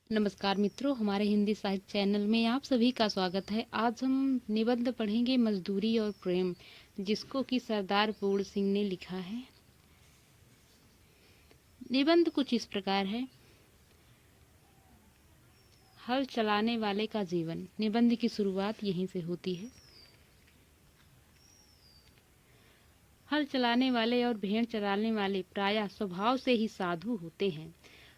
नमस्कार मित्रों, हमारे हिंदी साहित्य चैनल में आप सभी का स्वागत है। आज हम निबंध पढ़ेंगे मजदूरी और प्रेम, जिसको कि सरदार पूर्ण सिंह ने लिखा है। निबंध कुछ इस प्रकार है। हल चलाने वाले का जीवन। निबंध की शुरुआत यहीं से होती है। हल चलाने वाले और भेड़ चराने वाले प्रायः स्वभाव से ही साधु होते हैं।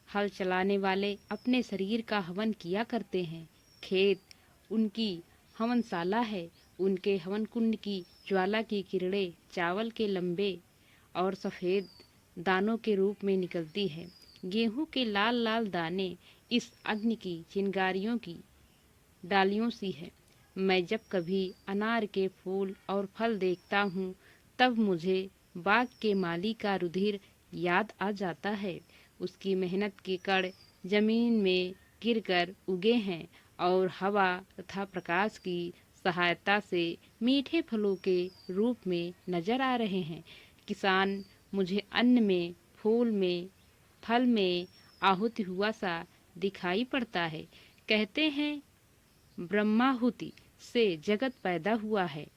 हल चलाने वाले अपने शरीर का हवन किया करते हैं। खेत उनकी हवनशाला है। उनके हवन कुंड की ज्वाला की किरणें चावल के लंबे और सफ़ेद दानों के रूप में निकलती है। गेहूं के लाल लाल दाने इस अग्नि की चिंगारियों की डालियों सी है। मैं जब कभी अनार के फूल और फल देखता हूँ, तब मुझे बाग के माली का रुधिर याद आ जाता है। उसकी मेहनत के कण जमीन में गिरकर उगे हैं और हवा तथा प्रकाश की सहायता से मीठे फलों के रूप में नजर आ रहे हैं। किसान मुझे अन्न में, फूल में, फल में आहुति हुआ सा दिखाई पड़ता है। कहते हैं ब्रह्माहुति से जगत पैदा हुआ है।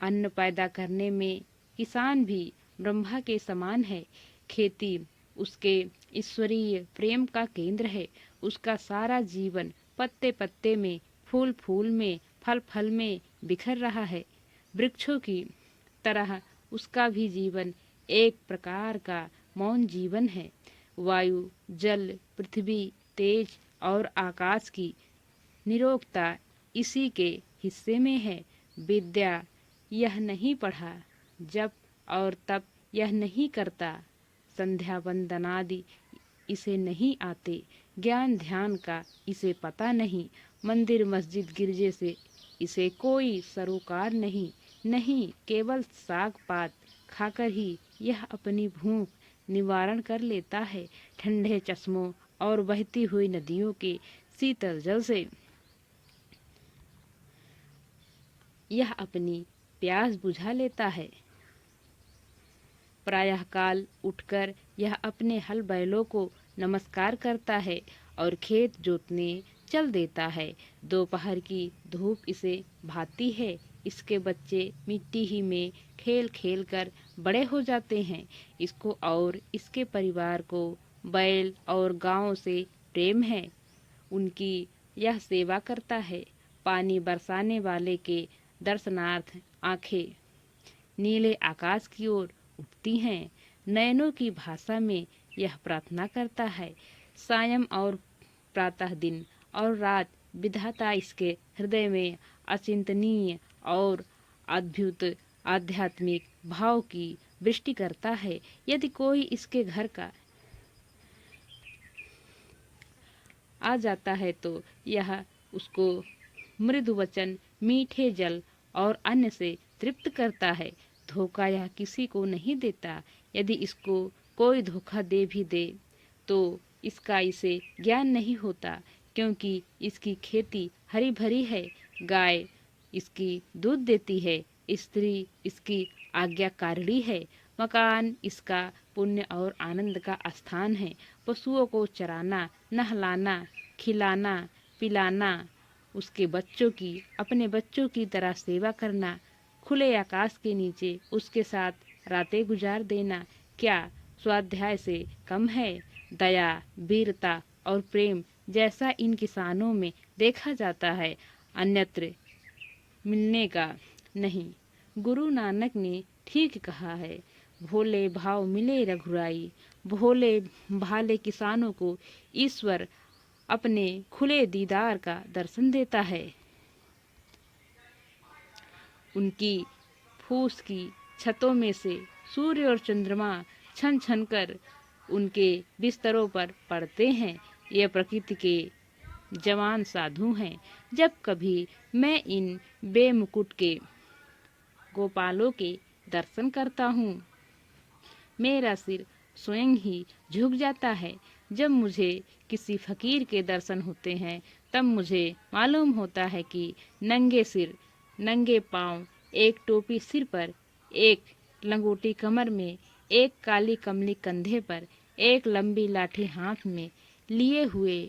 अन्न पैदा करने में किसान भी ब्रह्मा के समान है। खेती उसके ईश्वरीय प्रेम का केंद्र है। उसका सारा जीवन पत्ते पत्ते में, फूल फूल में, फल फल में बिखर रहा है। वृक्षों की तरह उसका भी जीवन एक प्रकार का मौन जीवन है। वायु, जल, पृथ्वी, तेज और आकाश की निरोगता इसी के हिस्से में है। विद्या यह नहीं पढ़ा, जप और तप यह नहीं करता, संध्या वंदनादि इसे नहीं आते, ज्ञान ध्यान का इसे पता नहीं, मंदिर मस्जिद गिरजे से इसे कोई सरोकार नहीं। नहीं, केवल साग पात खाकर ही यह अपनी भूख निवारण कर लेता है। ठंडे चश्मों और बहती हुई नदियों के शीतल जल से यह अपनी प्यास बुझा लेता है। प्रायः काल उठकर यह अपने हल बैलों को नमस्कार करता है और खेत जोतने चल देता है। दोपहर की धूप इसे भाती है। इसके बच्चे मिट्टी ही में खेल खेल कर बड़े हो जाते हैं। इसको और इसके परिवार को बैल और गांव से प्रेम है। उनकी यह सेवा करता है। पानी बरसाने वाले के दर्शनार्थ आंखें नीले आकाश की ओर उठती हैं। नयनों की भाषा में यह प्रार्थना करता है। सायं और प्रातः, दिन और रात विधाता इसके हृदय में अचिंतनीय और अद्भुत आध्यात्मिक भाव की वृष्टि करता है। यदि कोई इसके घर का आ जाता है तो यह उसको मृदु वचन, मीठे जल और अन्न से तृप्त करता है। धोखा यह किसी को नहीं देता। यदि इसको कोई धोखा दे भी दे तो इसका इसे ज्ञान नहीं होता, क्योंकि इसकी खेती हरी भरी है। गाय इसकी दूध देती है। स्त्री इसकी आज्ञाकारिणी है। मकान इसका पुण्य और आनंद का स्थान है। पशुओं को चराना, नहलाना, खिलाना, पिलाना, उसके बच्चों की अपने बच्चों की तरह सेवा करना, खुले आकाश के नीचे उसके साथ रातें गुजार देना क्या स्वाध्याय से कम है? दया, वीरता और प्रेम जैसा इन किसानों में देखा जाता है, अन्यत्र मिलने का नहीं। गुरु नानक ने ठीक कहा है, भोले भाव मिले रघुराई। भोले भाले किसानों को ईश्वर अपने खुले दीदार का दर्शन देता है। उनकी फूस की छतों में से सूर्य और चंद्रमा छन छन कर उनके बिस्तरों पर पड़ते हैं। ये प्रकृति के जवान साधु हैं। जब कभी मैं इन बेमुकुट के गोपालों के दर्शन करता हूँ, मेरा सिर स्वयं ही झुक जाता है। जब मुझे किसी फकीर के दर्शन होते हैं, तब मुझे मालूम होता है कि नंगे सिर, नंगे पांव, एक टोपी सिर पर, एक लंगोटी कमर में, एक काली कमली कंधे पर, एक लंबी लाठी हाथ में लिए हुए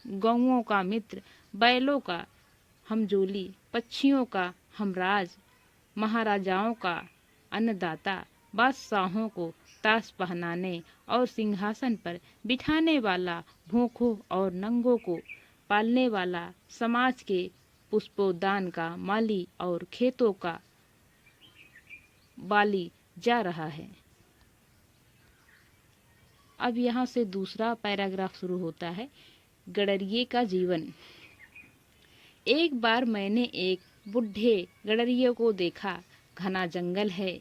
गौओं का मित्र, बैलों का हमजोली, पक्षियों का हमराज, महाराजाओं का अन्नदाता, बादशाहों को ताज पहनाने और सिंहासन पर बिठाने वाला, भूखों और नंगों को पालने वाला, समाज के पुष्पोद्यान का माली और खेतों का बाली जा रहा है। अब यहाँ से दूसरा पैराग्राफ शुरू होता है। गडरिये का जीवन। एक बार मैंने एक बुढ़े गडरिये को देखा। घना जंगल है,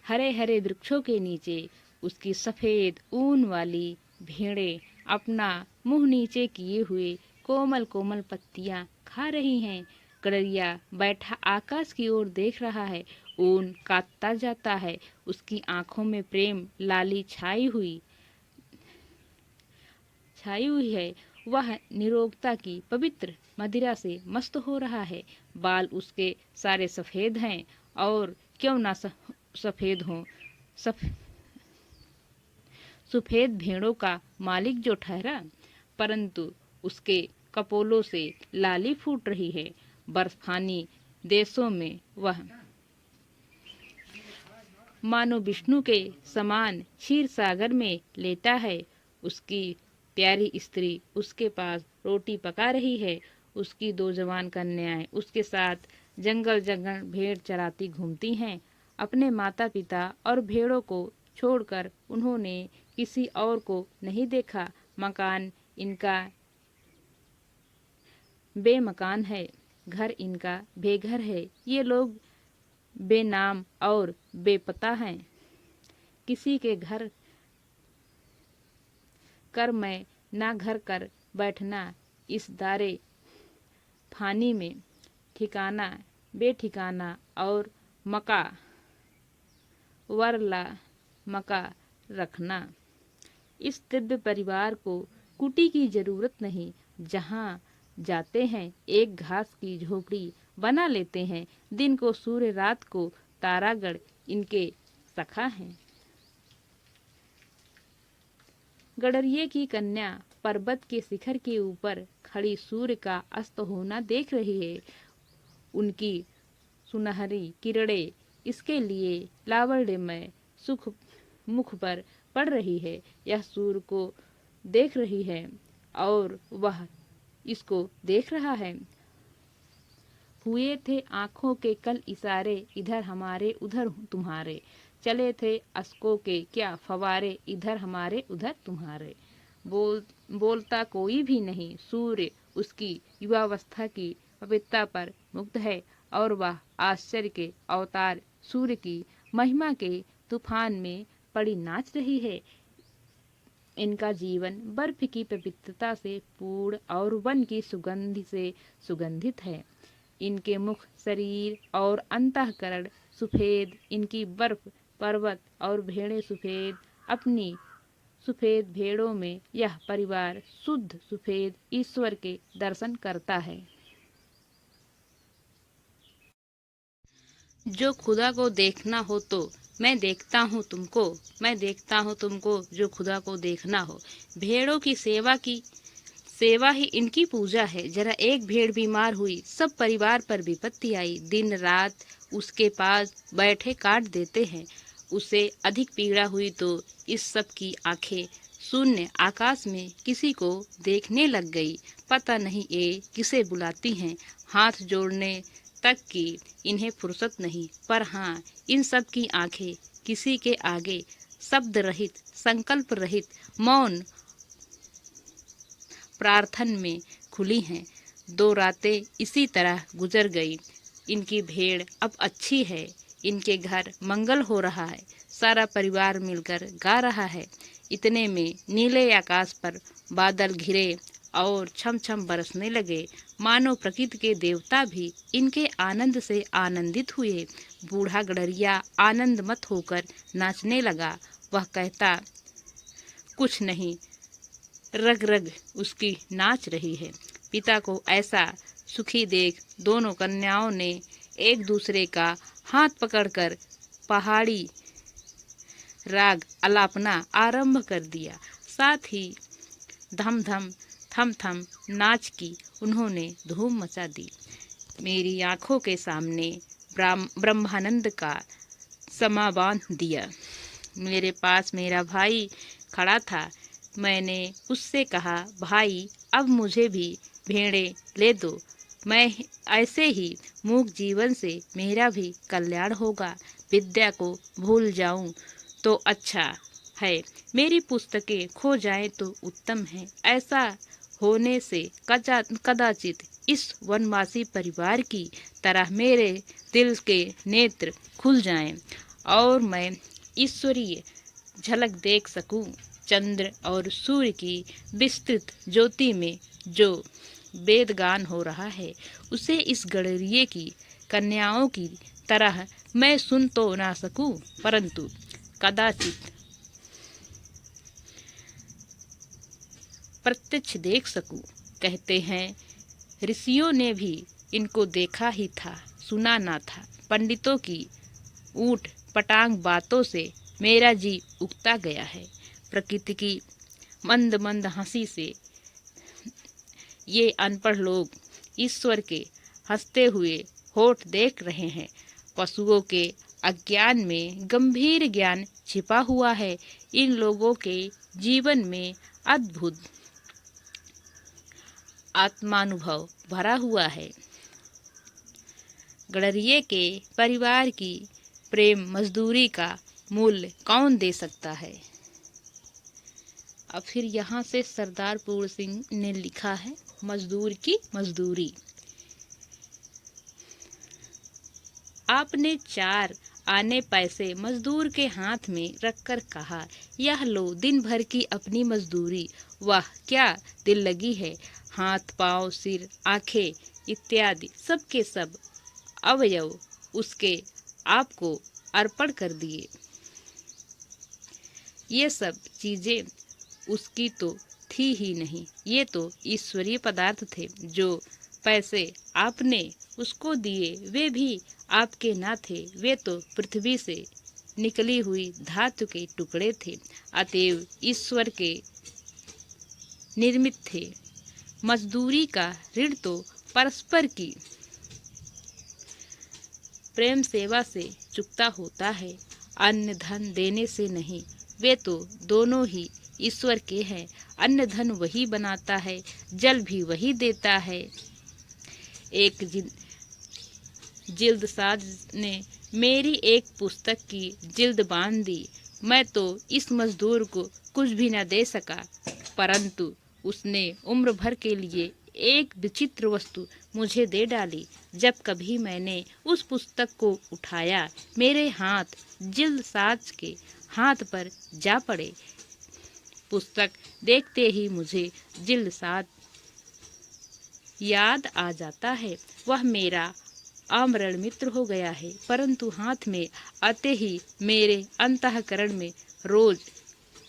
हरे हरे वृक्षों के नीचे उसकी सफेद ऊन वाली भेड़ें अपना मुंह नीचे किए हुए कोमल कोमल पत्तियां खा रही हैं। गडरिया बैठा आकाश की ओर देख रहा है। ऊन काटता जाता है। उसकी आंखों में प्रेम लाली छाई हुई है। वह निरोगता की पवित्र मदिरा से मस्त हो रहा है। बाल उसके सारे सफेद हैं, और क्यों ना सफेद हों। सफेद भेड़ों का मालिक जो ठहरा, परंतु उसके कपोलों से लाली फूट रही है। बर्फानी देशों में वह मानो विष्णु के समान क्षीर सागर में लेटा है। उसकी प्यारी स्त्री उसके पास रोटी पका रही है। उसकी 2 जवान कन्याएं उसके साथ जंगल जंगल भेड़ चराती घूमती हैं। अपने माता पिता और भेड़ों को छोड़कर उन्होंने किसी और को नहीं देखा। मकान इनका बेमकान है, घर इनका बेघर है। ये लोग बेनाम और बेपता हैं। किसी के घर कर मैं ना घर कर बैठना इस दारे फानी में, ठिकाना बेठिकाना और मका वरला मका रखना। इस दिव्य परिवार को कुटी की जरूरत नहीं। जहाँ जाते हैं एक घास की झोपड़ी बना लेते हैं। दिन को सूर्य, रात को तारागढ़ इनके सखा हैं। गडरिये की कन्या पर्वत के शिखर के ऊपर खड़ी सूर्य का अस्त होना देख रही है। उनकी सुनहरी किरणें इसके लिए लावण्यमय सुख मुख पर पड़ रही है। यह सूर्य को देख रही है और वह इसको देख रहा है। हुए थे आंखों के कल इशारे, इधर हमारे उधर तुम्हारे। चले थे अश्कों के क्या फवारे, इधर हमारे उधर तुम्हारे। बोलता कोई भी नहीं। सूर्य उसकी युवावस्था की पवित्रता पर मुग्ध है, और वह आश्चर्य के अवतार सूर्य की महिमा के तूफान में पड़ी नाच रही है। इनका जीवन बर्फ की पवित्रता से पूर्ण और वन की सुगंध से सुगंधित है। इनके मुख, शरीर और अंतःकरण सफेद। इनकी बर्फ पर्वत और भेड़ें सफेद। अपनी सफेद भेड़ों में यह परिवार शुद्ध सफेद ईश्वर के दर्शन करता है। जो खुदा को देखना हो तो मैं देखता हूँ तुमको, मैं देखता हूँ तुमको। जो खुदा को देखना हो, भेड़ों की सेवा ही इनकी पूजा है। जरा एक भेड़ बीमार हुई, सब परिवार पर विपत्ति आई। दिन रात उसके पास बैठे काट देते हैं। उसे अधिक पीड़ा हुई तो इस सब की आंखें शून्य आकाश में किसी को देखने लग गई। पता नहीं ये किसे बुलाती हैं। हाथ जोड़ने तक की इन्हें फुर्सत नहीं। पर हाँ, इन सब की आंखें किसी के आगे शब्द रहित, संकल्प रहित, मौन प्रार्थन में खुली हैं। 2 रातें इसी तरह गुजर गई। इनकी भेड़ अब अच्छी है। इनके घर मंगल हो रहा है। सारा परिवार मिलकर गा रहा है। इतने में नीले आकाश पर बादल घिरे और छम छम बरसने लगे। मानो प्रकृति के देवता भी इनके आनंद से आनंदित हुए। बूढ़ा गडरिया आनंद मत होकर नाचने लगा। वह कहता कुछ नहीं, रग रग उसकी नाच रही है। पिता को ऐसा सुखी देख दोनों कन्याओं ने एक दूसरे का हाथ पकड़कर पहाड़ी राग अलापना आरंभ कर दिया। साथ ही धम धम थम थम नाच की उन्होंने धूम मचा दी। मेरी आंखों के सामने ब्रह्मानंद का समा बांध दिया। मेरे पास मेरा भाई खड़ा था। मैंने उससे कहा, भाई अब मुझे भी भेड़े ले दो, मैं ऐसे ही मूक जीवन से मेरा भी कल्याण होगा। विद्या को भूल जाऊं तो अच्छा है, मेरी पुस्तकें खो जाएं तो उत्तम है। ऐसा होने से कदाचित इस वनवासी परिवार की तरह मेरे दिल के नेत्र खुल जाएं और मैं ईश्वरीय झलक देख सकूं। चंद्र और सूर्य की विस्तृत ज्योति में जो वेदगान हो रहा है उसे इस गडरिये की कन्याओं की तरह मैं सुन तो ना सकूं, परंतु कदाचित प्रत्यक्ष देख सकूं। कहते हैं ऋषियों ने भी इनको देखा ही था, सुना ना था। पंडितों की ऊट पटांग बातों से मेरा जी उगता गया है। प्रकृति की मंद मंद हंसी से ये अनपढ़ लोग ईश्वर के हंसते हुए होठ देख रहे हैं। पशुओं के अज्ञान में गंभीर ज्ञान छिपा हुआ है। इन लोगों के जीवन में अद्भुत आत्मानुभव भरा हुआ है। गडरिये के परिवार की प्रेम मजदूरी का मूल्य कौन दे सकता है। अब फिर यहाँ से सरदार पूर्ण सिंह ने लिखा है, मजदूर की मजदूरी। आपने 4 आने पैसे मजदूर के हाथ में रखकर कहा, यह लो दिन भर की अपनी मजदूरी। वाह क्या दिल लगी है। हाथ पांव सिर आंखें इत्यादि सब के सब अवयव उसके आपको अर्पण कर दिए। ये सब चीजें उसकी तो थी ही नहीं, ये तो ईश्वरीय पदार्थ थे। जो पैसे आपने उसको दिए वे भी आपके ना थे, वे तो पृथ्वी से निकली हुई धातु के टुकड़े थे, अतएव ईश्वर के निर्मित थे। मजदूरी का ऋण तो परस्पर की प्रेम सेवा से चुकता होता है, अन्न धन देने से नहीं। वे तो दोनों ही ईश्वर के हैं। अन्न धन वही बनाता है, जल भी वही देता है। एक जिल्दसाज ने मेरी एक पुस्तक की जिल्द बांध दी। मैं तो इस मजदूर को कुछ भी न दे सका, परंतु उसने उम्र भर के लिए एक विचित्र वस्तु मुझे दे डाली। जब कभी मैंने उस पुस्तक को उठाया, मेरे हाथ जिल्दसाज के हाथ पर जा पड़े। पुस्तक देखते ही मुझे जिल्दसाज याद आ जाता है। वह मेरा आमरण मित्र हो गया है, परंतु हाथ में आते ही मेरे अंतःकरण में रोज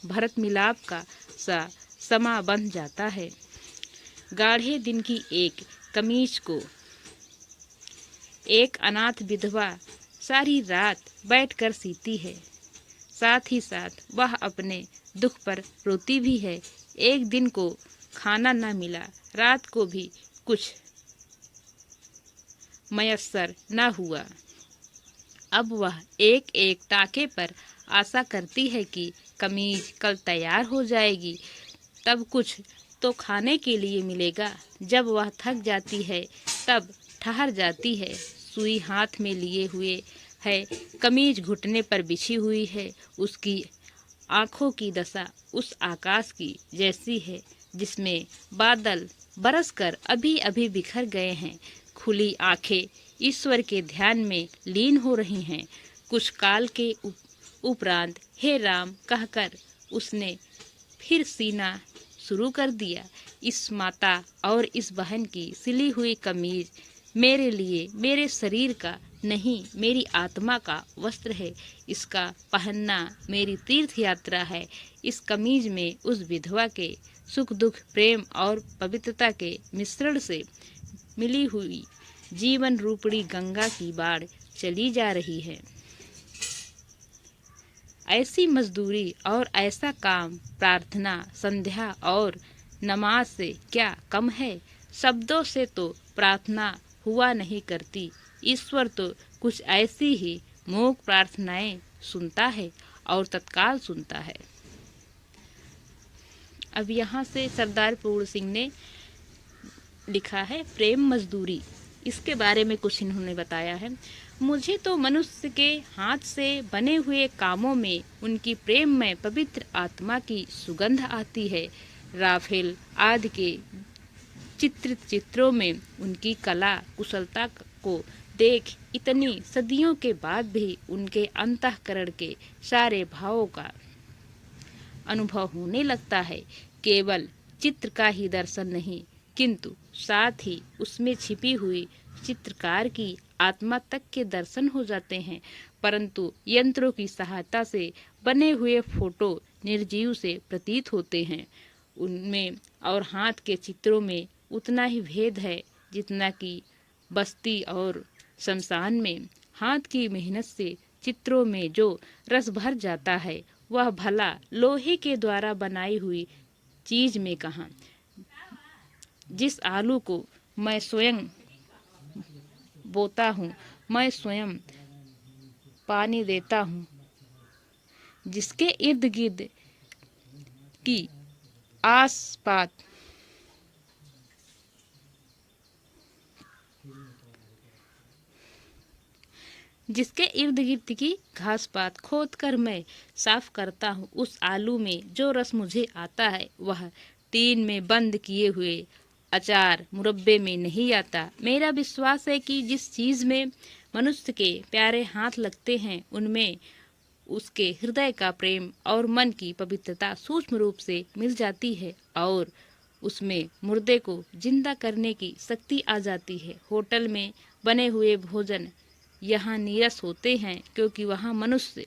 भरत मिलाप का सा समा बन जाता है। गाढ़े दिन की एक कमीज को एक अनाथ विधवा सारी रात बैठकर सीती है, साथ ही साथ वह अपने दुख पर रोती भी है। एक दिन को खाना न मिला, रात को भी कुछ मयस्सर न हुआ। अब वह एक एक टाके पर आशा करती है कि कमीज कल तैयार हो जाएगी, तब कुछ तो खाने के लिए मिलेगा। जब वह थक जाती है तब ठहर जाती है। सुई हाथ में लिए हुए है, कमीज घुटने पर बिछी हुई है। उसकी आंखों की दशा उस आकाश की जैसी है जिसमें बादल बरसकर अभी अभी बिखर गए हैं। खुली आंखें ईश्वर के ध्यान में लीन हो रही हैं। कुछ काल के उपरांत हे राम कहकर उसने फिर सीना शुरू कर दिया। इस माता और इस बहन की सिली हुई कमीज मेरे लिए मेरे शरीर का नहीं, मेरी आत्मा का वस्त्र है। इसका पहनना मेरी तीर्थ यात्रा है। इस कमीज में उस विधवा के सुख दुख प्रेम और पवित्रता के मिश्रण से मिली हुई जीवन रूपणी गंगा की बाढ़ चली जा रही है। ऐसी मजदूरी और ऐसा काम प्रार्थना संध्या और नमाज से क्या कम है? शब्दों से तो प्रार्थना हुआ नहीं करती, ईश्वर तो कुछ ऐसी ही मूक प्रार्थनाएं सुनता है और तत्काल सुनता है। अब यहाँ से सरदार पूर्ण सिंह ने लिखा है प्रेम मजदूरी। इसके बारे में कुछ इन्होंने बताया है। मुझे तो मनुष्य के हाथ से बने हुए कामों में उनकी प्रेम में पवित्र आत्मा की सुगंध आती है। राफेल आदि के चित्रित चित्रों में उनकी कला कुशलता को देख इतनी सदियों के बाद भी उनके अंतःकरण के सारे भावों का अनुभव होने लगता है। केवल चित्र का ही दर्शन नहीं, किंतु साथ ही उसमें छिपी हुई चित्रकार की आत्मा तक के दर्शन हो जाते हैं। परंतु यंत्रों की सहायता से बने हुए फोटो निर्जीव से प्रतीत होते हैं। उनमें और हाथ के चित्रों में उतना ही भेद है जितना कि बस्ती और शमशान में। हाथ की मेहनत से चित्रों में जो रस भर जाता है वह भला लोहे के द्वारा बनाई हुई चीज में कहाँ। जिस आलू को मैं स्वयं बोता हूँ, मैं स्वयं पानी देता हूँ, जिसके इर्द गिर्द की आस-पास जिसके इर्द गिर्द की घास पात खोद कर मैं साफ करता हूँ, उस आलू में जो रस मुझे आता है वह टीन में बंद किए हुए अचार मुरब्बे में नहीं आता। मेरा विश्वास है कि जिस चीज में मनुष्य के प्यारे हाथ लगते हैं उनमें उसके हृदय का प्रेम और मन की पवित्रता सूक्ष्म रूप से मिल जाती है और उसमें मुर्दे को जिंदा करने की शक्ति आ जाती है। होटल में बने हुए भोजन यहाँ नीरस होते हैं क्योंकि वहाँ मनुष्य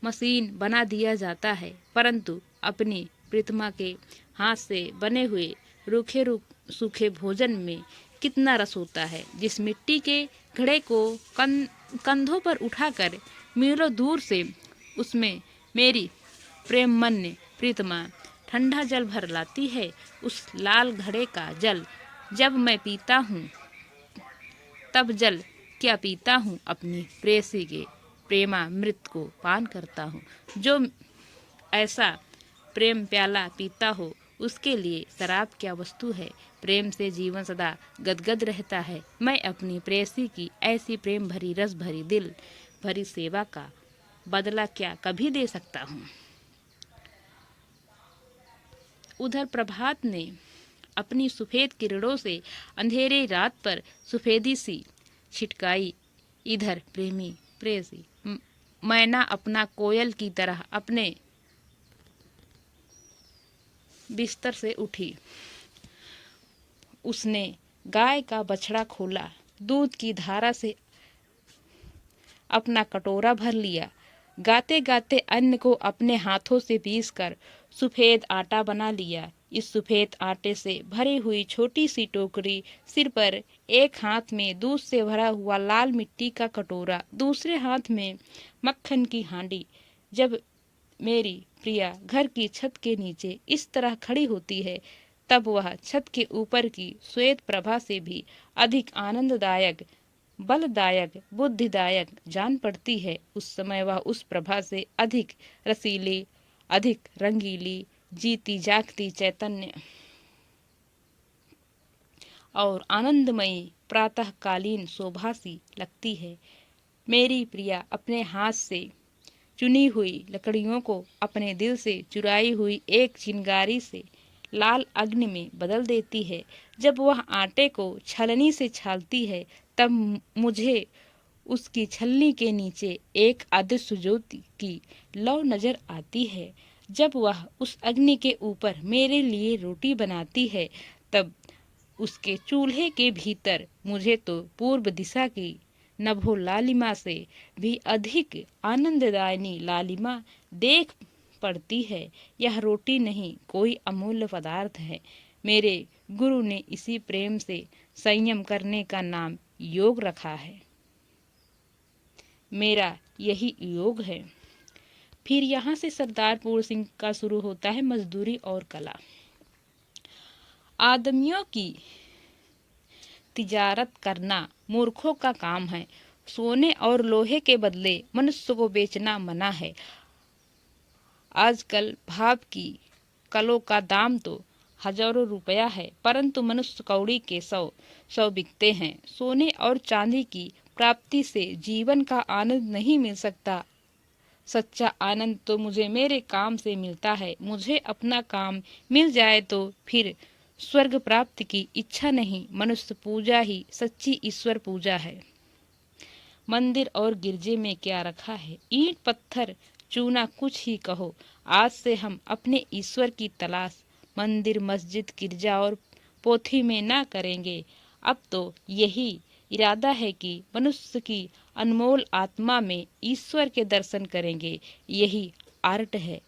मशीन बना दिया जाता है, परंतु अपनी प्रतिमा के हाथ से बने हुए रूखे सूखे भोजन में कितना रस होता है। जिस मिट्टी के घड़े को कंधों पर उठाकर मीलों दूर से उसमें मेरी प्रेम मन प्रीतमा ठंडा जल भर लाती है, उस लाल घड़े का जल जब मैं पीता हूँ तब जल क्या पीता हूँ, अपनी प्रेयसी के प्रेमामृत को पान करता हूँ। जो ऐसा प्रेम प्याला पीता हो उसके लिए शराब क्या वस्तु है। प्रेम से जीवन सदा गदगद रहता है। मैं अपनी प्रेयसी की ऐसी प्रेम भरी रस भरी दिल भरी सेवा का बदला क्या कभी दे सकता हूँ। उधर प्रभात ने अपनी सफेद किरणों से अंधेरे रात पर सफेदी सी छिटकाई। इधर प्रेमी प्रेयसी मैना अपना कोयल की तरह अपने बिस्तर से उठी। उसने गाय का बछड़ा खोला, दूध की धारा से अपना कटोरा भर लिया। गाते गाते अन्न को अपने हाथों से पीसकर सफेद आटा बना लिया। इस सफेद आटे से भरी हुई छोटी सी टोकरी सिर पर, एक हाथ में दूध से भरा हुआ लाल मिट्टी का कटोरा, दूसरे हाथ में मक्खन की हांडी। जब मेरी प्रिया घर की छत के नीचे इस तरह खड़ी होती है तब वह छत के ऊपर की श्वेत प्रभा से भी अधिक आनंददायक, बलदायक, बुद्धिदायक जान पड़ती है। उस समय वह उस प्रभा से अधिक रसीली, अधिक रंगीली, जीती जागती, चैतन्य और आनंदमयी प्रातःकालीन शोभा सी लगती है। मेरी प्रिया अपने हाथ से चुनी हुई लकड़ियों को अपने दिल से चुराई हुई एक चिंगारी से लाल अग्नि में बदल देती है। जब वह आटे को छलनी से छालती है तब मुझे उसकी छलनी के नीचे एक अदृश्य ज्योति की लौ नजर आती है। जब वह उस अग्नि के ऊपर मेरे लिए रोटी बनाती है तब उसके चूल्हे के भीतर मुझे तो पूर्व दिशा की नभो लालिमा से भी अधिक आनंददायिनी लालिमा देख पड़ती है। यह रोटी नहीं, कोई अमूल्य पदार्थ है। मेरे गुरु ने इसी प्रेम से संयम करने का नाम योग रखा है। मेरा यही योग है। फिर यहाँ से सरदार पूर्ण सिंह का शुरू होता है मजदूरी और कला। आदमियों की तिजारत करना मूर्खों का काम है। सोने और लोहे के बदले मनुष्य को बेचना मना है। आजकल भाव की कलों का दाम तो हजारों रुपया है, परंतु मनुष्य कौड़ी के 100 बिकते हैं। सोने और चांदी की प्राप्ति से जीवन का आनंद नहीं मिल सकता। सच्चा आनंद तो मुझे मेरे काम से मिलता है। मुझे अपना काम मिल जाए तो फिर स्वर्ग प्राप्ति की इच्छा नहीं। मनुष्य पूजा ही सच्ची ईश्वर पूजा है। मंदिर और गिरजे में क्या रखा है? ईंट पत्थर चूना कुछ ही कहो। आज से हम अपने ईश्वर की तलाश मंदिर मस्जिद गिरजा और पोथी में ना करेंगे। अब तो यही इरादा है कि मनुष्य की अनमोल आत्मा में ईश्वर के दर्शन करेंगे। यही आर्ट है,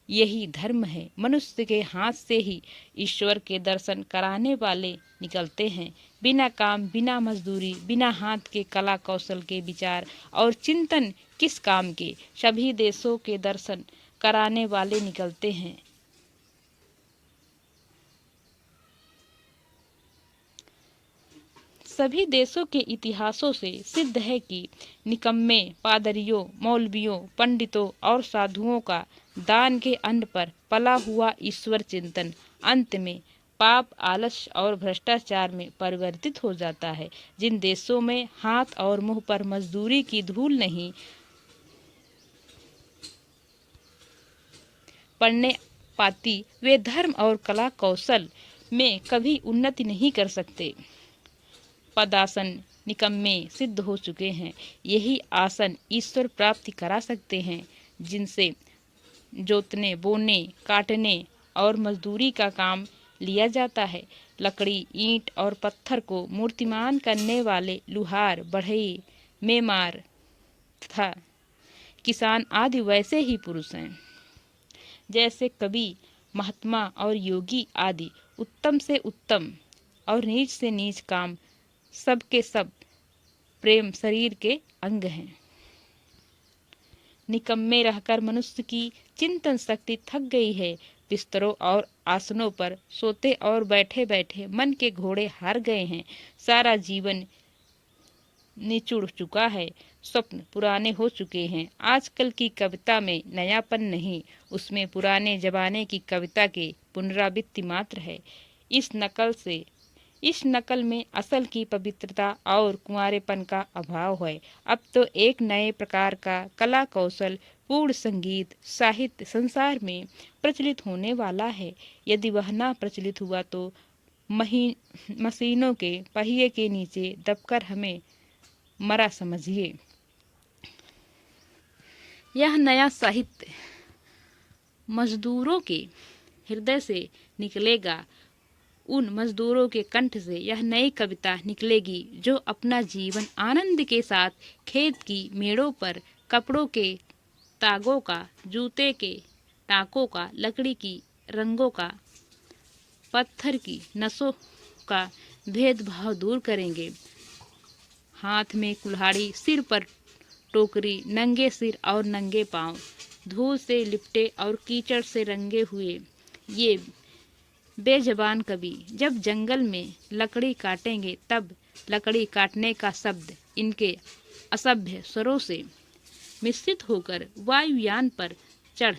यही धर्म है। मनुष्य के हाथ से ही ईश्वर के दर्शन कराने वाले निकलते हैं। बिना काम, बिना मजदूरी, बिना हाथ के कला कौशल के विचार और चिंतन किस काम के? सभी देशों के दर्शन कराने वाले निकलते हैं। सभी देशों के इतिहासों से सिद्ध है कि निकम्मे पादरियों, मौलवियों, पंडितों और साधुओं का दान के अन्न पर पला हुआ ईश्वर चिंतन अंत में पाप, आलस्य और भ्रष्टाचार में परिवर्तित हो जाता है। जिन देशों में हाथ और मुंह पर मजदूरी की धूल नहीं पड़ने पाती, वे धर्म और कला कौशल में कभी उन्नति नहीं कर सकते। पदासन निकम्मे सिद्ध हो चुके हैं। यही आसन ईश्वर प्राप्ति करा सकते हैं। जिनसे जोतने, बोने, काटने और मजदूरी का काम लिया जाता है। लकड़ी, ईंट और पत्थर को मूर्तिमान करने वाले लुहार, बढ़ई, मेमार तथा किसान आदि वैसे ही पुरुष हैं। जैसे कवि, महात्मा और योगी आदि उत्तम से उत्तम और नीच से नीच काम सब के सब प्रेम शरीर के अंग हैं। निकम्मे रहकर मनुष्य की चिंतन शक्ति थक गई है। बिस्तरों और आसनों पर सोते और बैठे बैठे मन के घोड़े हार गए हैं। सारा जीवन निचुड़ चुका है। स्वप्न पुराने हो चुके हैं। आजकल की कविता में नयापन नहीं, उसमें पुराने जमाने की कविता के पुनरावृत्ति मात्र है। इस नकल में असल की पवित्रता और कुंवारेपन का अभाव है। अब तो एक नए प्रकार का कला कौशल पूर्ण संगीत साहित्य संसार में प्रचलित होने वाला है। यदि वह ना प्रचलित हुआ तो मशीनों के पहिए के नीचे दबकर हमें मरा समझिए। यह नया साहित्य मजदूरों के हृदय से निकलेगा। उन मजदूरों के कंठ से यह नई कविता निकलेगी जो अपना जीवन आनंद के साथ खेत की मेड़ों पर कपड़ों के तागों का, जूते के टाकों का, लकड़ी की रंगों का, पत्थर की नसों का भेदभाव दूर करेंगे। हाथ में कुल्हाड़ी, सिर पर टोकरी, नंगे सिर और नंगे पांव, धूल से लिपटे और कीचड़ से रंगे हुए ये बेजबान कवि जब जंगल में लकड़ी काटेंगे तब लकड़ी काटने का शब्द इनके असभ्य स्वरों से मिश्रित होकर वायुयान पर चढ़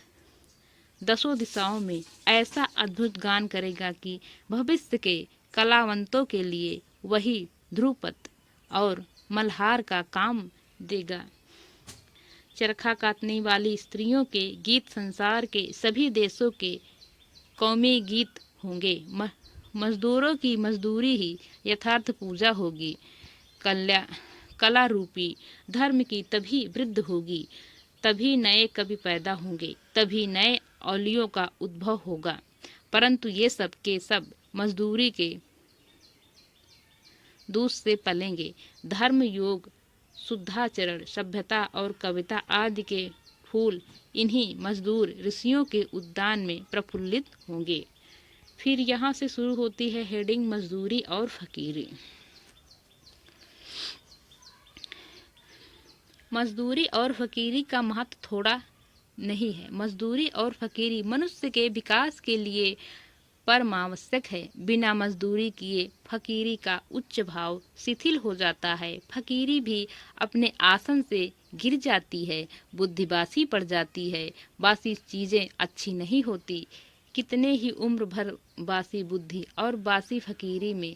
दसों दिशाओं में ऐसा अद्भुत गान करेगा कि भविष्य के कलावंतों के लिए वही ध्रुपद और मल्हार का काम देगा। चरखा काटने वाली स्त्रियों के गीत संसार के सभी देशों के कौमी गीत होंगे। मजदूरों की मजदूरी ही यथार्थ पूजा होगी। कला रूपी धर्म की तभी वृद्धि होगी, तभी नए कवि पैदा होंगे, तभी नए औलियों का उद्भव होगा। परंतु ये सब के सब मजदूरी के दूध से पलेंगे। धर्म, योग, शुद्धाचरण, सभ्यता और कविता आदि के फूल इन्हीं मजदूर ऋषियों के उद्यान में प्रफुल्लित होंगे। फिर यहाँ से शुरू होती है हेडिंग मजदूरी और फकीरी। मजदूरी और फकीरी का महत्व थोड़ा नहीं है। मजदूरी और फकीरी मनुष्य के विकास के लिए परमावश्यक है। बिना मजदूरी किए फकीरी का उच्च भाव शिथिल हो जाता है। फकीरी भी अपने आसन से गिर जाती है, बुद्धि बासी पड़ जाती है। बासी चीजें अच्छी नहीं होती। कितने ही उम्र भर बासी बुद्धि और बासी फकीरी में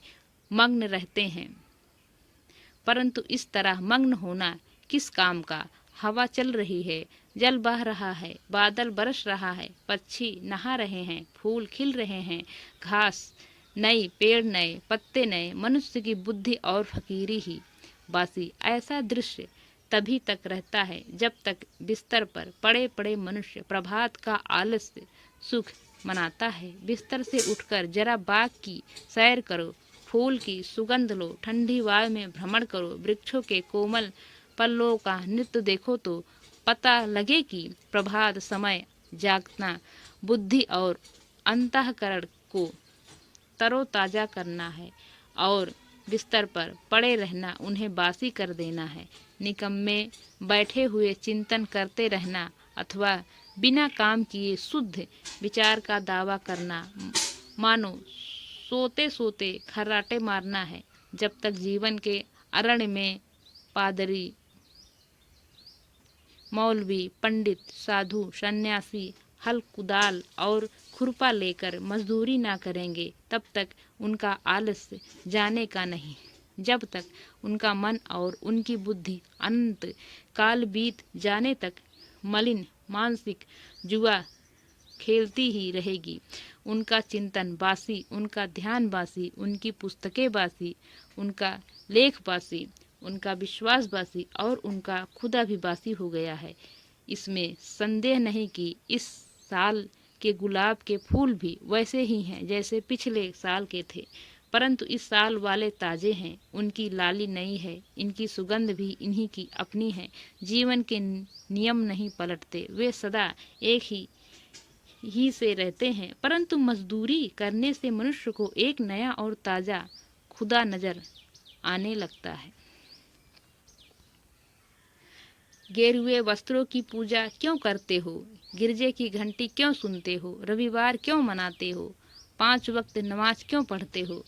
मग्न रहते हैं, परंतु इस तरह मग्न होना किस काम का। हवा चल रही है, जल बह रहा है, बादल बरस रहा है, पक्षी नहा रहे हैं, फूल खिल रहे हैं, घास नई, पेड़ नए, पत्ते नए, मनुष्य की बुद्धि और फकीरी ही बासी। ऐसा दृश्य तभी तक रहता है जब तक बिस्तर पर पड़े पड़े मनुष्य प्रभात का आलस्य सुख मनाता है। बिस्तर से उठकर जरा बाग की सैर करो, फूल की सुगंध लो, ठंडी वायु में भ्रमण करो, वृक्षों के कोमल पल्लों का नृत्य देखो तो पता लगे कि प्रभात समय जागना बुद्धि और अंतःकरण को तरोताजा करना है और बिस्तर पर पड़े रहना उन्हें बासी कर देना है। निकम्मे बैठे हुए चिंतन करते रहना अथवा बिना काम किए शुद्ध विचार का दावा करना मानो सोते सोते खर्राटे मारना है। जब तक जीवन के अरण्य में पादरी, मौलवी, पंडित, साधु, सन्यासी हल कुदाल और खुरपा लेकर मजदूरी ना करेंगे, तब तक उनका आलस्य जाने का नहीं। जब तक उनका मन और उनकी बुद्धि अनंत काल बीत जाने तक मलिन मानसिक जुआ खेलती ही रहेगी। उनका चिंतन बासी, उनका ध्यान बासी, उनकी पुस्तकें बासी, उनका लेख बासी, उनका विश्वास बासी और उनका खुदा भी बासी हो गया है। इसमें संदेह नहीं कि इस साल के गुलाब के फूल भी वैसे ही हैं जैसे पिछले साल के थे, परंतु इस साल वाले ताजे हैं, उनकी लाली नई है, इनकी सुगंध भी इन्हीं की अपनी है। जीवन के नियम नहीं पलटते, वे सदा एक ही से रहते हैं, परंतु मजदूरी करने से मनुष्य को एक नया और ताजा खुदा नजर आने लगता है। गेरुए वस्त्रों की पूजा क्यों करते हो? गिरजे की घंटी क्यों सुनते हो? रविवार क्यों मनाते हो? 5 वक्त नमाज क्यों पढ़ते हो?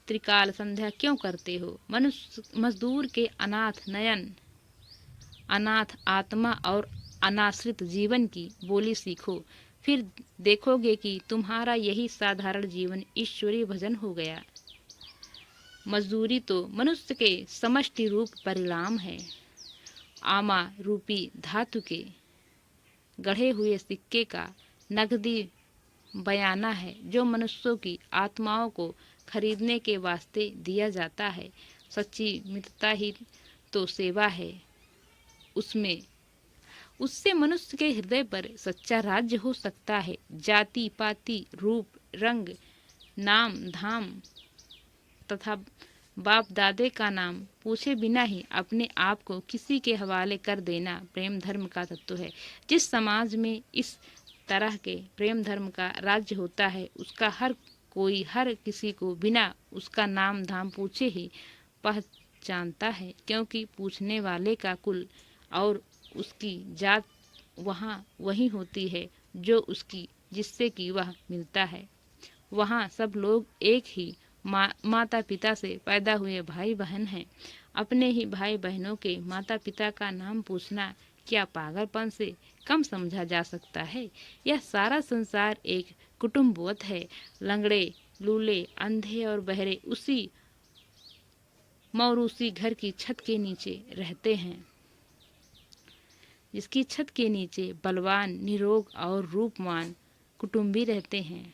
त्रिकाल संध्या क्यों करते हो? मनुष्य मजदूर के अनाथ नयन, अनाथ आत्मा और अनाश्रित जीवन की बोली सीखो, फिर देखोगे कि तुम्हारा यही साधारण जीवन ईश्वरीय भजन हो गया। मजदूरी तो मनुष्य के समष्टि रूप परिणाम है। आमा रूपी धातु के गढ़े हुए सिक्के का नगदी बयाना है जो मनुष्यों की आत्माओं को खरीदने के वास्ते दिया जाता है। सच्ची मित्रता ही तो सेवा है। उससे मनुष्य के हृदय पर सच्चा राज्य हो सकता है। जाति पाति रूप रंग नाम धाम तथा बाप दादे का नाम पूछे बिना ही अपने आप को किसी के हवाले कर देना प्रेम धर्म का तत्व है। जिस समाज में इस तरह के प्रेम धर्म का राज्य होता है, उसका हर कोई हर किसी को बिना उसका नाम धाम पूछे ही पहचानता है, क्योंकि पूछने वाले का कुल और उसकी जात वहाँ वही होती है जो उसकी जिससे कि वह मिलता है। वहाँ सब लोग एक ही माता पिता से पैदा हुए भाई बहन हैं। अपने ही भाई बहनों के माता पिता का नाम पूछना क्या पागलपन से कम समझा जा सकता है? यह सारा संसार एक कुटुंबवत है। लंगड़े लूले अंधे और बहरे उसी मौरूसी घर की छत के नीचे रहते हैं, जिसकी छत के नीचे बलवान निरोग और रूपवान कुटुंबी रहते हैं।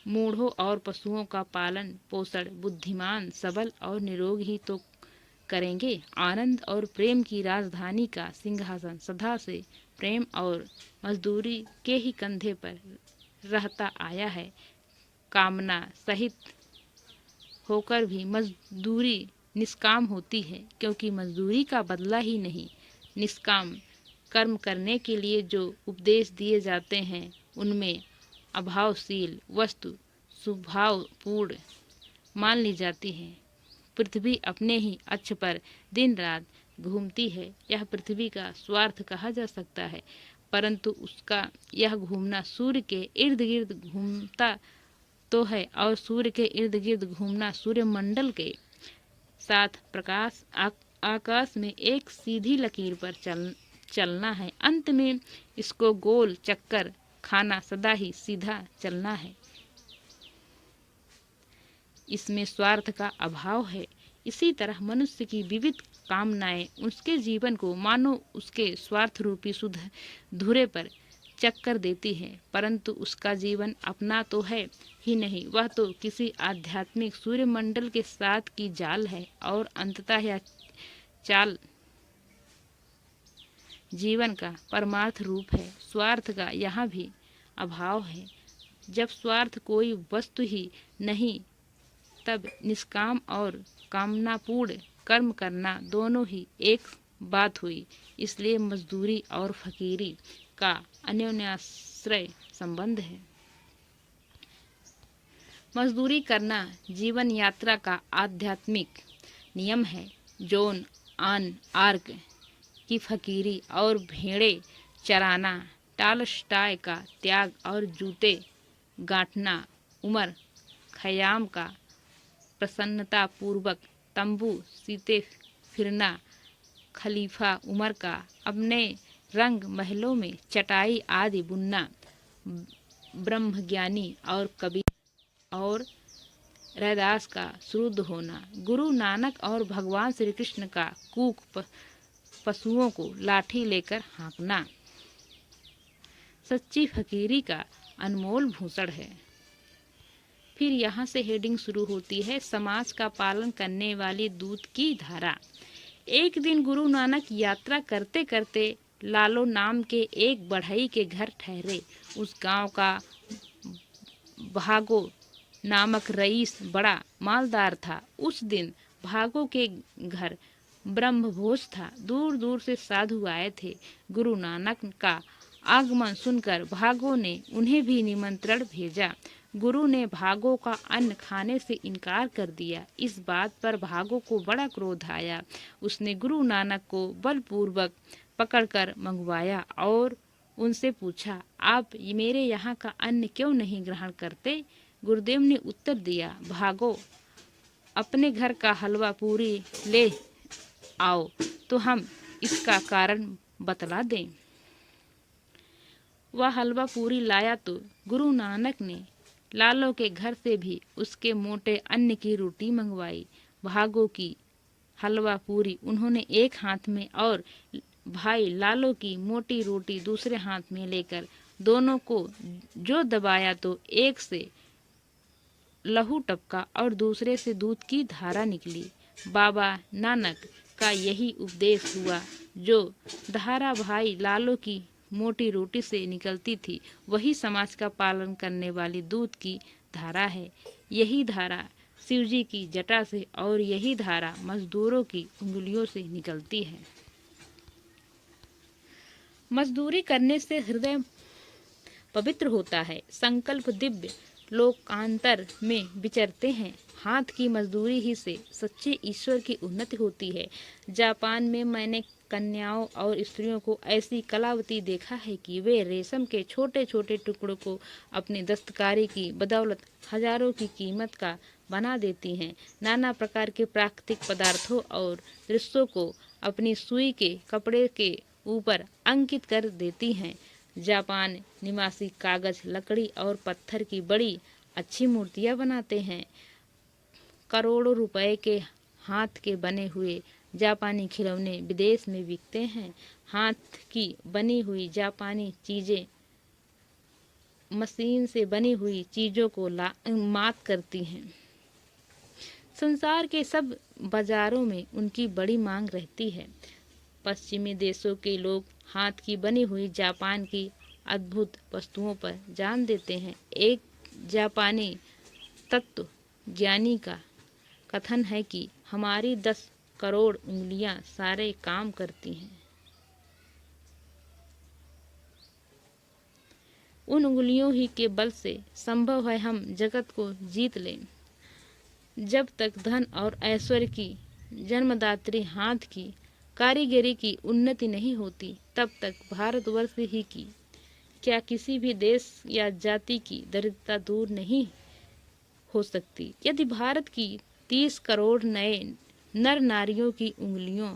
मूढ़ों और पशुओं का पालन पोषण बुद्धिमान सबल और निरोग ही तो करेंगे। आनंद और प्रेम की राजधानी का सिंहासन सदा से प्रेम और मजदूरी के ही कंधे पर रहता आया है। कामना सहित होकर भी मजदूरी निष्काम होती है, क्योंकि मजदूरी का बदला ही नहीं। निष्काम कर्म करने के लिए जो उपदेश दिए जाते हैं, उनमें अभावशील वस्तु स्वभावपूर्ण मान ली जाती है। पृथ्वी अपने ही अक्ष पर दिन रात घूमती है। यह पृथ्वी का स्वार्थ कहा जा सकता है, परंतु उसका यह घूमना सूर्य के इर्द गिर्द घूमता तो है, और सूर्य के इर्द गिर्द घूमना सूर्यमंडल के साथ प्रकाश आकाश में एक सीधी लकीर पर चलना है। अंत में इसको गोल चक्कर खाना सदा ही सीधा चलना है। इसमें स्वार्थ का अभाव है। इसी तरह मनुष्य की विविध कामनाएं उसके जीवन को मानो उसके स्वार्थ रूपी शुद्ध धुरे पर चक्कर देती है, परंतु उसका जीवन अपना तो है ही नहीं, वह तो किसी आध्यात्मिक सूर्यमंडल के साथ की जाल है, और अंततः यह चाल जीवन का परमार्थ रूप है। स्वार्थ का यहाँ भी अभाव है। जब स्वार्थ कोई वस्तु ही नहीं, तब निष्काम और कामनापूर्ण कर्म करना दोनों ही एक बात हुई। इसलिए मजदूरी और फकीरी का अन्योन्याश्रय संबंध है। मजदूरी करना जीवन यात्रा का आध्यात्मिक नियम है। जोन आन आर्क की फकीरी और भेड़े चराना, टालस्टाय का त्याग और जूते गांठना, उमर खयाम का प्रसन्नता पूर्वक तंबू सीते फिरना, खलीफा उमर का अपने रंग महलों में चटाई आदि बुनना, ब्रह्मज्ञानी और कबीर और रैदास का शुद्ध होना, गुरु नानक और भगवान श्री कृष्ण का कूक पशुओं को लाठी लेकर हाँकना सच्ची फकीरी का अनमोल भूषण है। फिर यहाँ से हेडिंग शुरू होती है, समाज का पालन करने वाली दूध की धारा। एक दिन गुरु नानक यात्रा करते करते लालो नाम के एक बढ़ई के घर ठहरे। उस गांव का भागो नामक रईस बड़ा मालदार था। उस दिन भागो के घर ब्रह्मभोज था। दूर दूर से साधु आए थे। गुरु नानक का आगमन सुनकर भागो ने उन्हें भी निमंत्रण भेजा। गुरु ने भागो का अन्न खाने से इनकार कर दिया। इस बात पर भागो को बड़ा क्रोध आया। उसने गुरु नानक को बलपूर्वक पकड़कर मंगवाया और उनसे पूछा, आप मेरे यहाँ का अन्न क्यों नहीं ग्रहण करते? गुरुदेव ने उत्तर दिया, भागो, अपने घर का हलवा पूरी ले आओ तो हम इसका कारण बतला दें। वह हलवा पूरी लाया तो गुरु नानक ने लालो के घर से भी उसके मोटे अन्न की रोटी मंगवाई। भागो की हलवा पूरी उन्होंने एक हाथ में और भाई लालो की मोटी रोटी दूसरे हाथ में लेकर दोनों को जो दबाया तो एक से लहू टपका और दूसरे से दूध की धारा निकली। बाबा नानक का यही उपदेश हुआ। जो धारा भाई लालो की मोटी रोटी से निकलती थी, वही समाज का पालन करने वाली दूध की धारा है। यही धारा शिवजी की जटा से और यही धारा मजदूरों की उंगलियों से निकलती है। मजदूरी करने से हृदय पवित्र होता है। संकल्प दिव्य लोकांतर में विचरते हैं। हाथ की मजदूरी ही से सच्चे ईश्वर की उन्नति होती है। जापान में मैंने कन्याओं और स्त्रियों को ऐसी कलावती देखा है कि वे रेशम के छोटे छोटे टुकड़ों को अपनी दस्तकारी की बदौलत हजारों की कीमत का बना देती हैं। नाना प्रकार के प्राकृतिक पदार्थों और दृश्यों को अपनी सुई के कपड़े के ऊपर अंकित कर देती हैं। जापान निवासी कागज, लकड़ी और पत्थर की बड़ी अच्छी मूर्तियां बनाते हैं। करोड़ों रुपए के हाथ के बने हुए जापानी खिलौने विदेश में बिकते हैं। हाथ की बनी हुई जापानी चीजें मशीन से बनी हुई चीजों को मात करती हैं। संसार के सब बाजारों में उनकी बड़ी मांग रहती है। पश्चिमी देशों के लोग हाथ की बनी हुई जापान की अद्भुत वस्तुओं पर जान देते हैं। एक जापानी तत्व ज्ञानी का कथन है कि हमारी 10 करोड़ उंगलियां सारे काम करती हैं। उन उंगलियों ही के बल से संभव है हम जगत को जीत लें। जब तक धन और ऐश्वर्य की जन्मदात्री हाथ की कारीगरी की उन्नति नहीं होती तब तक भारतवर्ष ही की क्या किसी भी देश या जाति की दरिद्रता दूर नहीं हो सकती। यदि भारत की 30 करोड़ नए नर नारियों की उंगलियों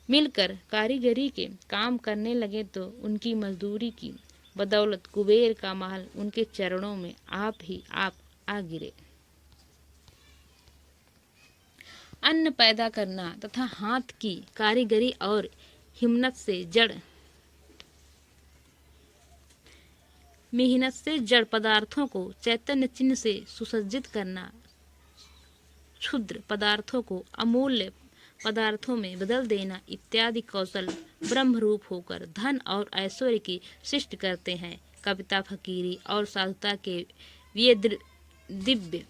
मिलकर कारीगरी के काम करने लगे तो उनकी मजदूरी की बदौलत कुबेर का महल उनके चरणों में आप ही आप आ गिरे। अन्न पैदा करना तथा हाथ की कारीगरी और हिम्मत से मेहनत से जड़ पदार्थों को चैतन्य चिन्ह से सुसज्जित करना, क्षुद्र पदार्थों को अमूल्य पदार्थों में बदल देना इत्यादि कौशल ब्रह्म रूप होकर धन और ऐश्वर्य की सृष्टि करते हैं। कविता, फकीरी और साधुता के ये दिव्य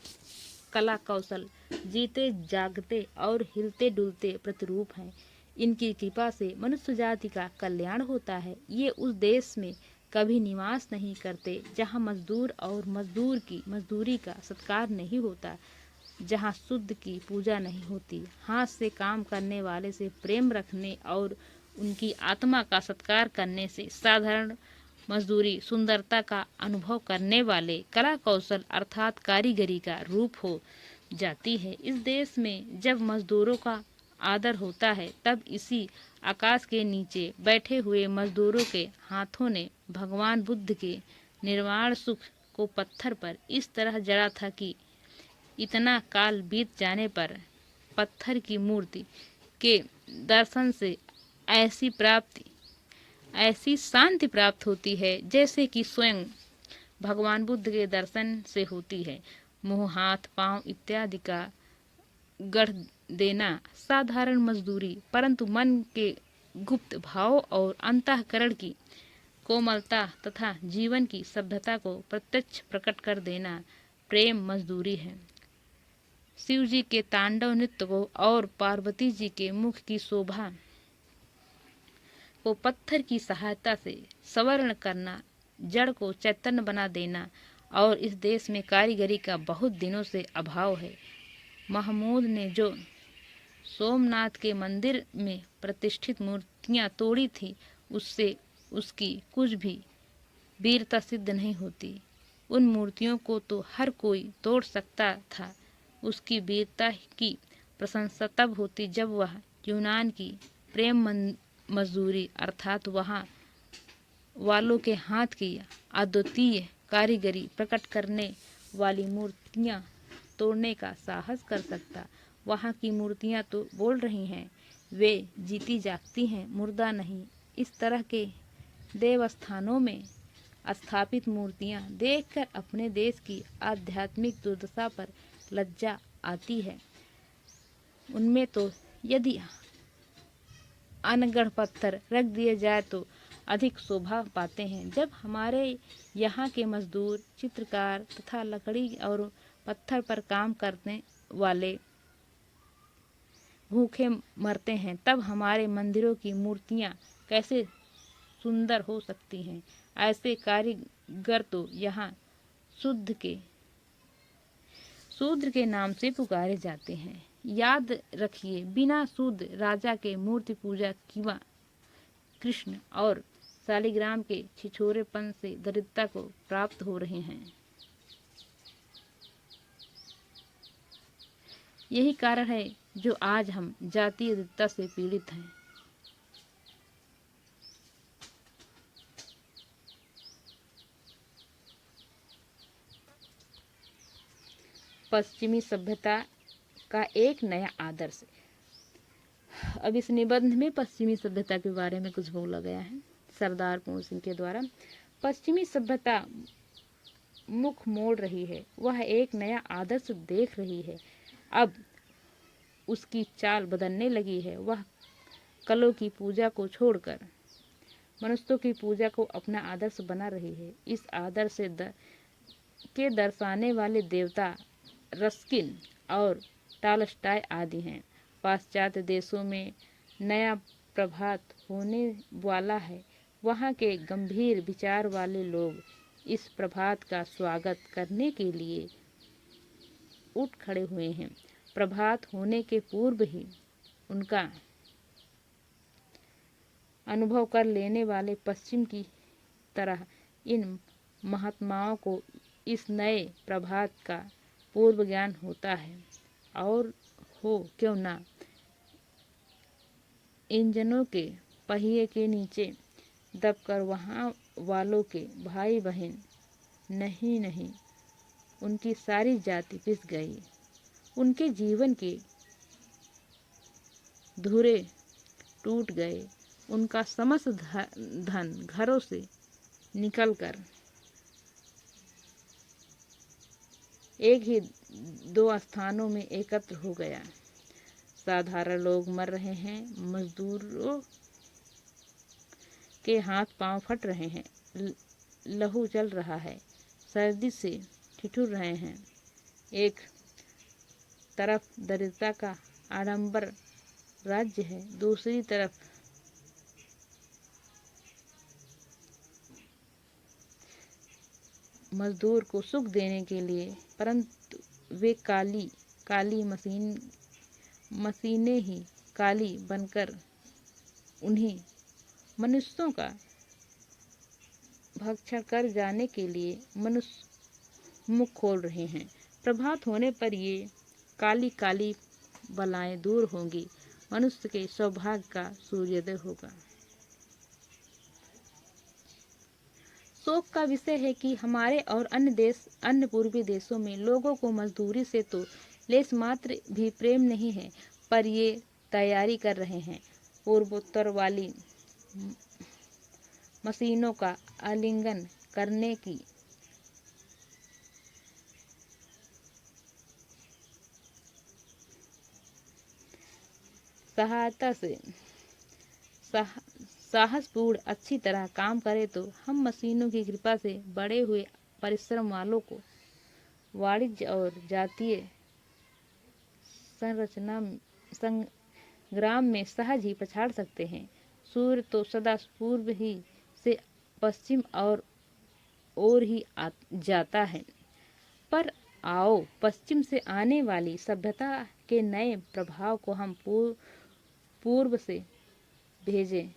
कला कौशल जीते जागते और हिलते डुलते प्रतिरूप हैं। इनकी कृपा से मनुष्य जाति का कल्याण होता है। ये उस देश में कभी निवास नहीं करते जहाँ मजदूर और मजदूर की मजदूरी का सत्कार नहीं होता, जहाँ शुद्ध की पूजा नहीं होती। हाथ से काम करने वाले से प्रेम रखने और उनकी आत्मा का सत्कार करने से साधारण मजदूरी सुंदरता का अनुभव करने वाले कला कौशल अर्थात कारीगरी का रूप हो जाती है। इस देश में जब मजदूरों का आदर होता है तब इसी आकाश के नीचे बैठे हुए मजदूरों के हाथों ने भगवान बुद्ध के निर्वाण सुख को पत्थर पर इस तरह जड़ा था कि इतना काल बीत जाने पर पत्थर की मूर्ति के दर्शन से ऐसी शांति प्राप्त होती है जैसे कि स्वयं भगवान बुद्ध के दर्शन से होती है। मुंह, हाथ, पांव इत्यादि का गढ़ देना साधारण मजदूरी, परंतु मन के गुप्त भाव और अंतःकरण की कोमलता तथा जीवन की सभ्यता को प्रत्यक्ष प्रकट कर देना प्रेम मजदूरी है। शिव जी के तांडव नृत्य को और पार्वती जी के मुख की शोभा को पत्थर की सहायता से स्वर्ण करना, जड़ को चैतन्य बना देना, और इस देश में कारीगरी का बहुत दिनों से अभाव है। महमूद ने जो सोमनाथ के मंदिर में प्रतिष्ठित मूर्तियां तोड़ी थी उससे उसकी कुछ भी वीरता सिद्ध नहीं होती। उन मूर्तियों को तो हर कोई तोड़ सकता था। उसकी वीरता की प्रशंसा तब होती जब वह यूनान की प्रेम मजदूरी अर्थात वहाँ वालों के हाथ की अद्वितीय कारीगरी प्रकट करने वाली मूर्तियां तोड़ने का साहस कर सकता। वहाँ की मूर्तियां तो बोल रही हैं, वे जीती जागती हैं, मुर्दा नहीं। इस तरह के देवस्थानों में स्थापित मूर्तियां देखकर अपने देश की आध्यात्मिक दुर्दशा पर लज्जा आती है। उनमें तो यदि अनगढ़ पत्थर रख दिए जाए तो अधिक शोभा पाते हैं। जब हमारे यहाँ के मजदूर, चित्रकार तथा लकड़ी और पत्थर पर काम करने वाले भूखे मरते हैं तब हमारे मंदिरों की मूर्तियाँ कैसे सुंदर हो सकती हैं। ऐसे कारीगर तो यहाँ शूद्र के नाम से पुकारे जाते हैं। याद रखिए, बिना शूद्र राजा के मूर्ति पूजा किंवा कृष्ण और शालिग्राम के छिछोरेपन से दरिद्रता को प्राप्त हो रहे हैं। यही कारण है जो आज हम जातीय दरिद्रता से पीड़ित हैं। पश्चिमी सभ्यता का एक नया आदर्श। अब इस निबंध में पश्चिमी सभ्यता के बारे में कुछ बोला गया है सरदार पूर्ण सिंह के द्वारा। पश्चिमी सभ्यता मुख मोड़ रही है, वह एक नया आदर्श देख रही है। अब उसकी चाल बदलने लगी है। वह कलों की पूजा को छोड़कर मनुष्यों की पूजा को अपना आदर्श बना रही है। इस आदर्श के दर्शाने वाले देवता रस्किन और टॉलस्टॉय आदि हैं। पाश्चात्य देशों में नया प्रभात होने वाला है। वहाँ के गंभीर विचार वाले लोग इस प्रभात का स्वागत करने के लिए उठ खड़े हुए हैं। प्रभात होने के पूर्व ही उनका अनुभव कर लेने वाले पश्चिम की तरह इन महात्माओं को इस नए प्रभात का पूर्व ज्ञान होता है, और हो क्यों ना इंजनों के पहिए के नीचे दबकर वहाँ वालों के भाई बहन, नहीं नहीं, उनकी सारी जाति पिस गई। उनके जीवन के धुरे टूट गए। उनका समस्त धन घरों से निकलकर एक ही दो स्थानों में एकत्र हो गया। साधारण लोग मर रहे हैं, मजदूरों के हाथ पांव फट रहे हैं, लहू चल रहा है, सर्दी से ठिठुर रहे हैं। एक तरफ दरिद्रता का आडंबर राज्य है, दूसरी तरफ मजदूर को सुख देने के लिए, परंतु वे काली काली मशीनें ही काली बनकर उन्हीं मनुष्यों का भक्षण कर जाने के लिए मनुष्य मुख खोल रहे हैं। प्रभात होने पर ये काली काली बलाएं दूर होंगी, मनुष्य के सौभाग्य का सूर्योदय होगा। शोक का विषय है कि हमारे और अन्य पूर्वी देशों में लोगों को मजदूरी से तो लेस मात्र भी प्रेम नहीं है, पर ये तैयारी कर रहे हैं पूर्वोत्तर वाली मशीनों का आलिंगन करने की। सहायता से साहसपूर्ण अच्छी तरह काम करे तो हम मशीनों की कृपा से बड़े हुए परिश्रम वालों को वाणिज्य और जातीय संरचना संग्राम में सहज ही पछाड़ सकते हैं। सूर्य तो सदा पूर्व ही से पश्चिम और ही जाता है, पर आओ पश्चिम से आने वाली सभ्यता के नए प्रभाव को हम पूर्व से भेजें।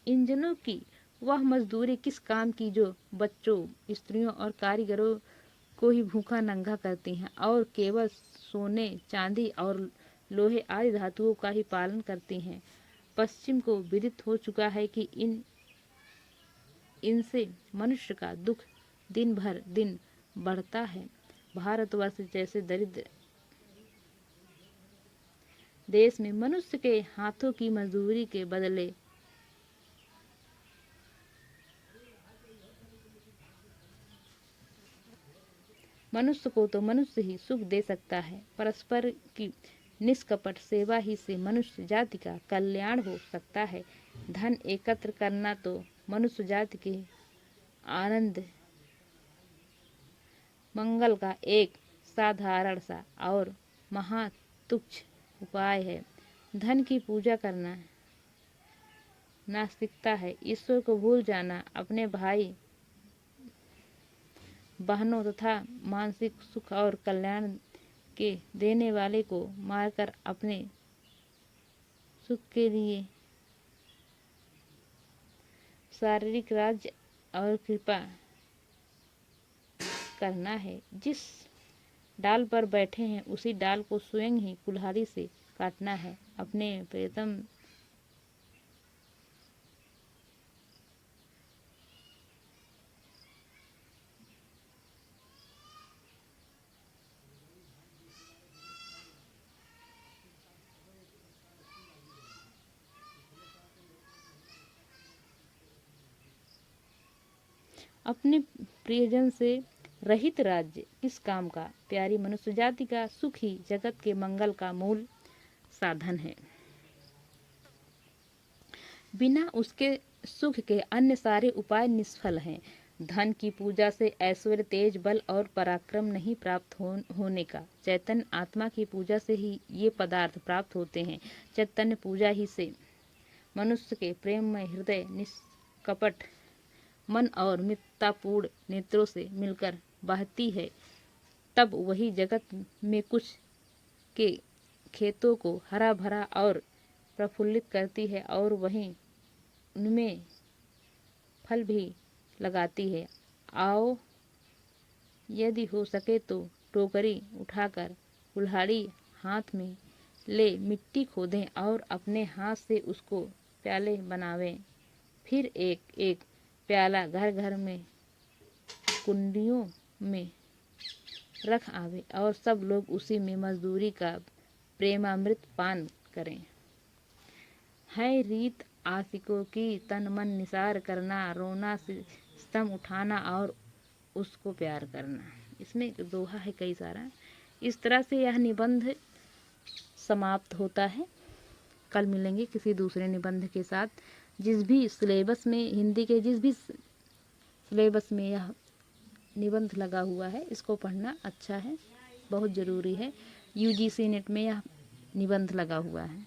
इंजनों की वह मजदूरी किस काम की जो बच्चों, स्त्रियों और कारीगरों को ही भूखा नंगा करती हैं और केवल सोने, चांदी और लोहे आदि धातुओं का ही पालन करती हैं। पश्चिम को विदित हो चुका है कि इनसे मनुष्य का दुख दिन भर दिन बढ़ता है। भारतवर्ष जैसे दरिद्र देश में मनुष्य के हाथों की मजदूरी के बदले मनुष्य को तो मनुष्य ही सुख दे सकता है। परस्पर की निष्कपट सेवा ही से मनुष्य जाति का कल्याण हो सकता है। धन एकत्र करना तो मनुष्य जाति के आनंद मंगल का एक साधारण सा और महातुच्छ उपाय है। धन की पूजा करना नास्तिकता है। ईश्वर को भूल जाना, अपने भाई बहनों तथा मानसिक सुख और कल्याण के देने वाले को मारकर अपने सुख के लिए शारीरिक राज्य और कृपा करना है। जिस डाल पर बैठे हैं उसी डाल को स्वयं ही कुल्हाड़ी से काटना है। अपने प्रियतम अपने प्रियजन से रहित राज्य किस काम का। प्यारी मनुष्य जाति का सुख ही जगत के मंगल का मूल साधन है। बिना उसके सुख के अन्य सारे उपाय निष्फल हैं। धन की पूजा से ऐश्वर्य, तेज, बल और पराक्रम नहीं प्राप्त होने का। चैतन्य आत्मा की पूजा से ही ये पदार्थ प्राप्त होते हैं। चैतन्य पूजा ही से मनुष्य के प्रेममय हृदय, निष्कपट मन और मित्रतापूर्ण नेत्रों से मिलकर बहती है। तब वही जगत में कुछ के खेतों को हरा भरा और प्रफुल्लित करती है और वहीं उनमें फल भी लगाती है। आओ यदि हो सके तो टोकरी उठाकर कुल्हाड़ी हाथ में ले मिट्टी खोदें और अपने हाथ से उसको प्याले बनावें। फिर एक एक प्याला घर घर में कुंडियों में रख आवे और सब लोग उसी में मजदूरी का प्रेमामृत पान करें। है रीत आशिकों की तन मन निसार करना, रोना सितम उठाना और उसको प्यार करना। इसमें दोहा है कई सारा। इस तरह से यह निबंध समाप्त होता है। कल मिलेंगे किसी दूसरे निबंध के साथ। जिस भी सिलेबस में, हिंदी के जिस भी सिलेबस में यह निबंध लगा हुआ है, इसको पढ़ना अच्छा है, बहुत ज़रूरी है। यूजीसी नेट में यह निबंध लगा हुआ है।